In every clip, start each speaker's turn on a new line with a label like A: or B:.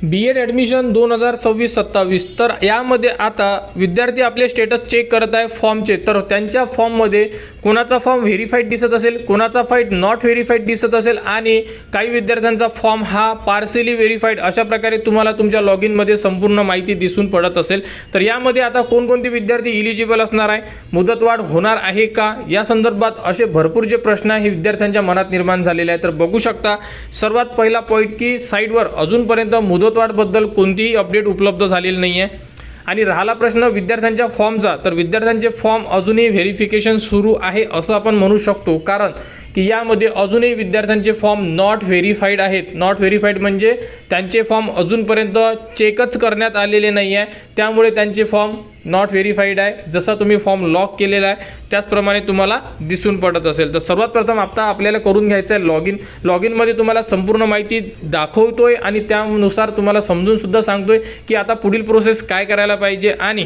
A: B.Ed admission 2026-27 तर यामध्ये आता विद्यार्थी आपले स्टेटस चेक करत आहे फॉर्मचे. तर त्यांच्या फॉर्ममध्ये कोणाचा फॉर्म व्हेरीफाईड दिसत असेल, कोणाचा फाईड नॉट व्हेरीफाईड दिसत असेल आणि काही विद्यार्थ्यांचा फॉर्म हा पार्सली व्हेरीफाईड अशा प्रकारे तुम्हाला तुमच्या लॉग इनमध्ये संपूर्ण माहिती दिसून पडत असेल. तर यामध्ये आता कोणकोणते विद्यार्थी इलिजिबल असणार आहे, मुदतवाढ होणार आहे का, या संदर्भात असे भरपूर जे प्रश्न आहे हे विद्यार्थ्यांच्या मनात निर्माण झालेले आहे. तर बघू शकता सर्वात पहिला पॉईंट की साईडवर अजूनपर्यंत मुदतवाढबद्दल कोणतीही अपडेट उपलब्ध झालेली नाही आहे. आणि राहिला प्रश्न विद्यार्थ्यांच्या फॉर्मचा, तर विद्यार्थ्यांचे फॉर्म अजूनही व्हेरिफिकेशन सुरू आहे असं आपण म्हणू शकतो, कारण की यामध्ये अजूनही विद्यार्थ्यांचे फॉर्म नॉट व्हेरीफाईड आहेत. नॉट व्हेरीफाईड म्हणजे त्यांचे फॉर्म अजूनपर्यंत चेकच करण्यात आलेले नाही आहे, त्यामुळे त्यांचे फॉर्म नॉट व्हेरीफाईड आहे. जसा तुम्ही फॉर्म लॉक केलेला आहे त्याचप्रमाणे तुम्हाला दिसून पडत असेल. तर सर्वात प्रथम आता आपल्याला करून घ्यायचं आहे लॉग इन. लॉग इनमध्ये तुम्हाला संपूर्ण माहिती दाखवतोय आणि त्यानुसार तुम्हाला समजून सुद्धा सांगतोय की आता पुढील प्रोसेस काय करायला पाहिजे आणि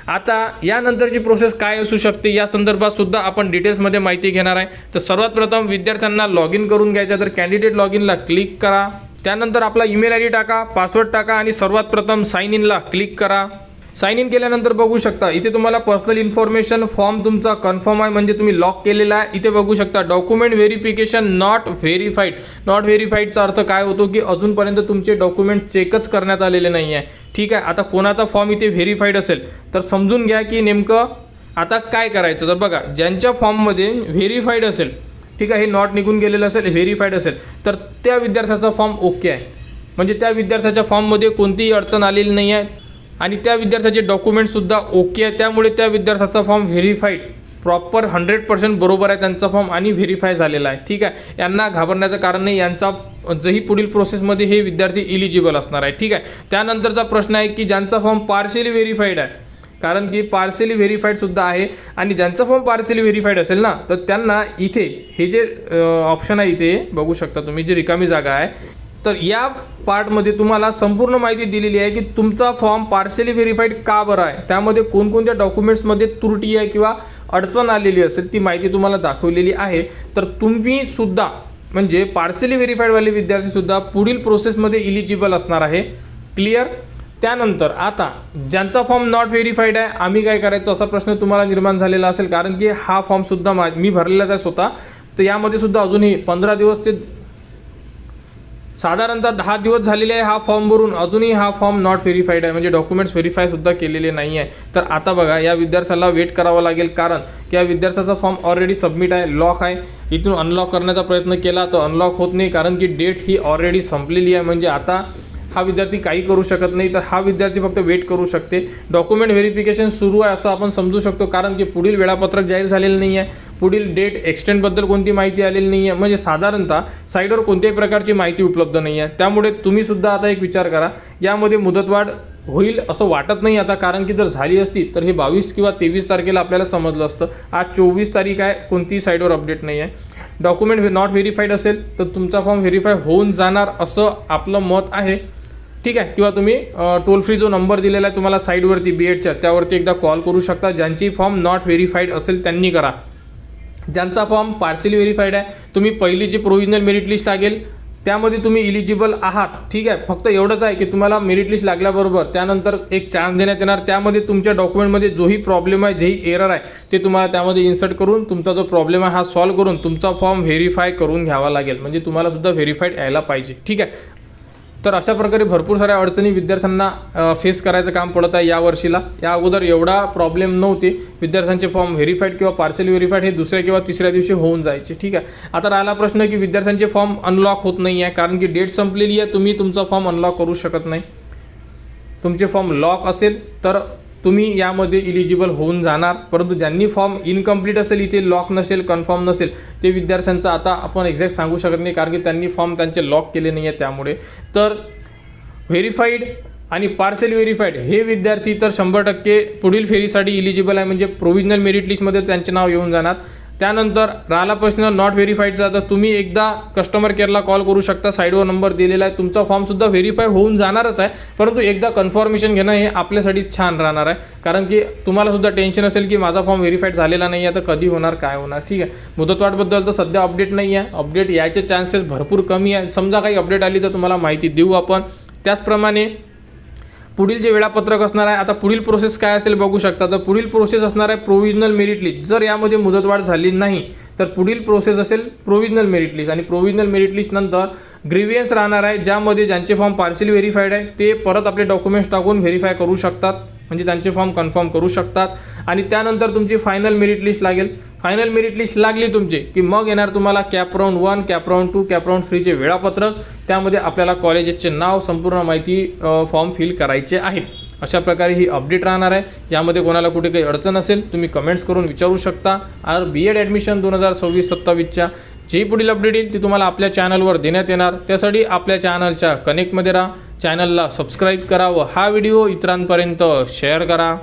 A: आता यानंतरची प्रोसेस काय असू शकते या संदर्भात सुद्धा आपण डिटेल्समध्ये माहिती घेणार आहे. तर सर्वात प्रथम विद्यार्थ्यांना लॉग इन करून घ्यायचं, तर कॅन्डिडेट लॉग इनला क्लिक करा. त्यानंतर आपला ईमेल ID टाका, पासवर्ड टाका आणि सर्वात प्रथम साइन इनला क्लिक करा. साइन इन केल्यानंतर बघू शकता इथे तुम्हाला पर्सनल इन्फॉर्मेशन फॉर्म तुमचा कन्फर्म आहे म्हणजे तुम्ही लॉक केलेला आहे. इथे बघू शकता document verification not verified. Not व्हेरीफाईडचा अर्थ काय होतो की अजूनपर्यंत तुमचे डॉक्युमेंट चेकच करण्यात आलेले नाही आहे. ठीक आहे, आता कोणाचा फॉर्म इथे व्हेरीफाईड असेल तर समजून घ्या की नेमकं आता काय करायचं. तर बघा ज्यांच्या फॉर्ममध्ये व्हेरीफाईड असेल, ठीक आहे, हे नॉट निघून गेलेलं असेल, व्हेरीफाईड असेल तर त्या विद्यार्थ्याचा फॉर्म ओके आहे, म्हणजे त्या विद्यार्थ्याच्या फॉर्ममध्ये कोणतीही अडचण आलेली नाही आहे आणि त्या विद्यार्थ्याचे डॉक्युमेंटसुद्धा ओके आहे, त्यामुळे त्या विद्यार्थ्याचा फॉर्म व्हेरीफाईड प्रॉपर 100% बरोबर आहे त्यांचा फॉर्म आणि व्हेरीफाय झालेला आहे. ठीक आहे, यांना घाबरण्याचं कारण नाही, यांचा जही पुढील प्रोसेसमध्ये हे विद्यार्थी इलिजिबल असणार आहे. ठीक आहे, त्यानंतरचा प्रश्न आहे की ज्यांचा फॉर्म पार्शियली व्हेरीफाईड आहे, कारण की पार्शियली व्हेरीफाईडसुद्धा आहे आणि ज्यांचा फॉर्म पार्शियली व्हेरीफाईड असेल ना तर त्यांना इथे हे जे ऑप्शन आहे इथे बघू शकता तुम्ही, जी रिकामी जागा आहे, तर या पार्टमध्ये तुम्हाला संपूर्ण माहिती दिलेली आहे की तुमचा फॉर्म पार्शियली व्हेरीफाईड का बरं आहे, त्यामध्ये कोणकोणत्या डॉक्युमेंट्समध्ये त्रुटी आहे किंवा अडचण आलेली असेल ती माहिती तुम्हाला दाखवलेली आहे. तर तुम्ही सुद्धा म्हणजे पार्शियली व्हेरीफाईडवाले विद्यार्थीसुद्धा पुढील प्रोसेसमध्ये इलिजिबल असणार आहे. क्लिअर. त्यानंतर आता ज्यांचा फॉर्म नॉट व्हेरीफाईड आहे आम्ही काय करायचं असा प्रश्न तुम्हाला निर्माण झालेला असेल, कारण की हा फॉर्मसुद्धा मी भरलेलाच आहे स्वतः. तर यामध्ये सुद्धा अजूनही 15 दिवस ते साधारणतः 10 दिवस झालेले आहे हा फॉर्म भरून, अजूनही हा फॉर्म नॉट व्हेरीफाईड आहे, म्हणजे डॉक्युमेंट्स व्हेरीफायसुद्धा केलेले नाही आहे. तर आता बघा या विद्यार्थ्याला वेट करावं लागेल, कारण की या विद्यार्थ्याचा फॉर्म ऑलरेडी सबमिट आहे, लॉक आहे. इथून अनलॉक करण्याचा प्रयत्न केला तर अनलॉक होत नाही, कारण की डेट ही ऑलरेडी संपलेली आहे, म्हणजे आता हा विद्यार्थी काही करू शकत नाही. तर हा विद्यार्थी फक्त वेट करू शकते. डॉक्युमेंट व्हेरिफिकेशन सुरू आहे असं आपण समजू शकतो, कारण की पुढील वेळापत्रक जाहीर झालेलं नाही आहे, पुढील डेट एक्सटेंडबद्दल कोणती माहिती आलेली नाही आहे, म्हणजे साधारणतः साईडवर कोणत्याही प्रकारची माहिती उपलब्ध नाही आहे. त्यामुळे तुम्हीसुद्धा आता एक विचार करा, यामध्ये मुदतवाढ होईल असं वाटत नाही आता, कारण की जर झाली असती तर हे 22 किंवा 23 तारखेला आपल्याला समजलं असतं. आज 24 तारीख आहे, कोणतीही साईडवर अपडेट नाही आहे. डॉक्युमेंट नॉट व्हेरीफाईड असेल तर तुमचा फॉर्म व्हेरीफाय होऊन जाणार असं आपलं मत आहे. ठीक आहे, किंवा तुम्ही टोल फ्री जो नंबर दिलेला आहे तुम्हाला साईडवरती B.Edच्या, त्यावरती एकदा कॉल करू शकता. ज्यांची फॉर्म नॉट व्हेरीफाईड असेल त्यांनी करा. ज्यांचा फॉर्म पार्शियली व्हेरीफाईड आहे, तुम्ही पहिली जी प्रोव्हिजनल मेरिट लिस्ट लागेल त्यामध्ये तुम्ही इलिजिबल आहात. ठीक आहे, फक्त एवढंच आहे की तुम्हाला मेरिट लिस्ट लागल्याबरोबर त्यानंतर एक चान्स देण्यात येणार, त्यामध्ये तुमच्या डॉक्युमेंटमध्ये जोही प्रॉब्लेम आहे, जेही एरर आहे ते तुम्हाला त्यामध्ये इन्सर्ट करून तुमचा जो प्रॉब्लेम आहे हा सॉल्व्ह करून तुमचा फॉर्म व्हेरीफाय करून घ्यावा लागेल, म्हणजे तुम्हाला सुद्धा व्हेरीफाईड यायला पाहिजे. ठीक आहे, तर अशा प्रकारे भरपूर साऱ्या अडचणी विद्यार्थ्यांना फेस करायचं काम पडत आहे या वर्षीला. या अगोदर एवढा प्रॉब्लेम नव्हते, विद्यार्थ्यांचे फॉर्म व्हेरीफाईड किंवा पार्शियली व्हेरीफाईड हे दुसऱ्या किंवा तिसऱ्या दिवशी होऊन जायचे. ठीक आहे, आता राहिला प्रश्न की विद्यार्थ्यांचे फॉर्म अनलॉक होत नाही आहे, कारण की डेट संपलेली आहे, तुम्ही तुमचा फॉर्म अनलॉक करू शकत नाही. तुमचे फॉर्म लॉक असेल तर तुम्ही यामध्ये इलिजिबल होऊन जाणार, परंतु ज्यांनी फॉर्म इनकम्प्लीट असेल, इथे लॉक नसेल, कन्फर्म नसेल, ते विद्यार्थ्यांचं आता आपण एक्झॅक्ट सांगू शकत नाही, कारण की त्यांनी फॉर्म त्यांचे लॉक केले नाही आहे. त्यामुळे तर व्हेरीफाईड आणि पार्शियली व्हेरीफाईड हे विद्यार्थी तर 100% पुढील फेरीसाठी इलिजिबल आहे, म्हणजे प्रोव्हिजनल मेरिट लिस्टमध्ये त्यांचे नाव येऊन जाणार. त्यानंतर राहिला प्रश्न नॉट व्हेरीफाईडचा, तर तुम्ही एकदा कस्टमर केअरला कॉल करू शकता, साईडवर नंबर दिलेला आहे. तुमचा फॉर्मसुद्धा व्हेरीफाय होऊन जाणारच आहे, परंतु एकदा कन्फर्मेशन घेणं हे आपल्यासाठी छान राहणार आहे, कारण की तुम्हालासुद्धा टेन्शन असेल की माझा फॉर्म व्हेरीफाईड झालेला नाही आहे तर कधी होणार, काय होणार. ठीक आहे, मुदतवाढबद्दल तर सध्या अपडेट नाही आहे, अपडेट यायचे चान्सेस भरपूर कमी आहे. समजा काही अपडेट आली तर तुम्हाला माहिती देऊ आपण. त्याचप्रमाणे पुढील जे वेळापत्रक असणार आहे, आता पुढील प्रोसेस काय असेल बघू शकता. तर पुढील प्रोसेस असणार आहे प्रोव्हिजनल मेरिट लिस्ट. जर यामध्ये मुदतवाढ झाली नाही तर पुढील प्रोसेस असेल प्रोव्हिजनल मेरिट लिस्ट. आणि प्रोव्हिजनल मेरिट लिस्ट नंतर ग्रीव्हियन्स राहणार आहे, ज्यामध्ये ज्यांचे फॉर्म पार्शियल व्हेरीफाईड आहे ते परत आपले डॉक्युमेंट्स टाकून व्हेरीफाय करू शकतात, म्हणजे त्यांचे फॉर्म कन्फर्म करू शकतात. आणि त्यानंतर तुमची फायनल मेरिट लिस्ट लागेल. फायनल मेरिट लिस्ट लागली तुमची की मग येणार तुम्हाला CAP round 1, CAP round 2, CAP round 3चे वेळापत्रक. त्यामध्ये आपल्याला कॉलेजेसचे नाव, संपूर्ण माहिती, फॉर्म फिल करायचे आहेत. अशा प्रकारे ही अपडेट राहणार आहे. यामध्ये कोणाला कुठे काही अडचण असेल तुम्ही कमेंट्स करून विचारू शकता. और BEd ॲडमिशन 2026-27च्या जी पुढील अपडेट येईल ती तुम्हाला आपल्या चॅनलवर देण्यात येणार. त्यासाठी आपल्या चॅनलच्या कनेक्टमध्ये राहा, चॅनलला सबस्क्राईब करा व हा व्हिडिओ इतरांपर्यंत शेअर करा.